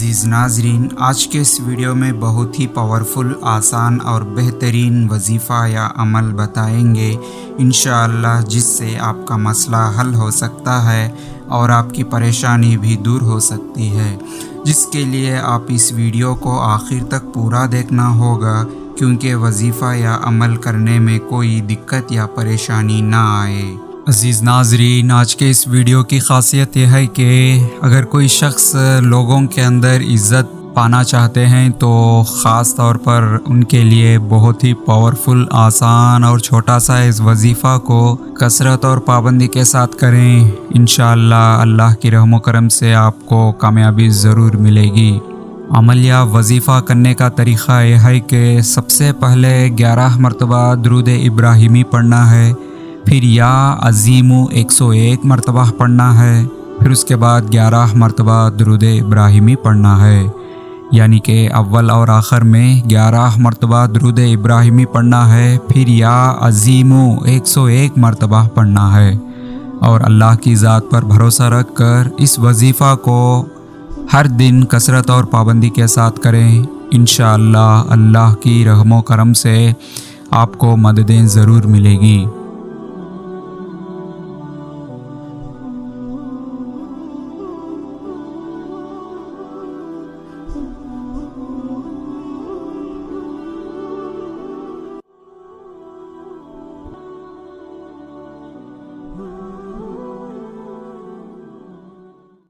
عزیز ناظرین، آج کے اس ویڈیو میں بہت ہی پاورفل، آسان اور بہترین وظیفہ یا عمل بتائیں گے انشاءاللہ، جس سے آپ کا مسئلہ حل ہو سکتا ہے اور آپ کی پریشانی بھی دور ہو سکتی ہے، جس کے لیے آپ اس ویڈیو کو آخر تک پورا دیکھنا ہوگا، کیونکہ وظیفہ یا عمل کرنے میں کوئی دقت یا پریشانی نہ آئے۔ عزیز ناظرین، آج کے اس ویڈیو کی خاصیت یہ ہے کہ اگر کوئی شخص لوگوں کے اندر عزت پانا چاہتے ہیں تو خاص طور پر ان کے لیے بہت ہی پاورفل، آسان اور چھوٹا سا اس وظیفہ کو کثرت اور پابندی کے ساتھ کریں، انشاءاللہ اللہ کی رحم و کرم سے آپ کو کامیابی ضرور ملے گی۔ عمل یا وظیفہ کرنے کا طریقہ یہ ہے کہ سب سے پہلے 11 مرتبہ درود ابراہیمی پڑھنا ہے، پھر یا عظیم 101 مرتبہ پڑھنا ہے، پھر اس کے بعد 11 مرتبہ درود ابراہیمی پڑھنا ہے، یعنی کہ اول اور آخر میں 11 مرتبہ درود ابراہیمی پڑھنا ہے، پھر یا عظیم 101 مرتبہ پڑھنا ہے، اور اللہ کی ذات پر بھروسہ رکھ کر اس وظیفہ کو ہر دن کثرت اور پابندی کے ساتھ کریں، انشاءاللہ اللہ کی رحم و کرم سے آپ کو مددیں ضرور ملے گی۔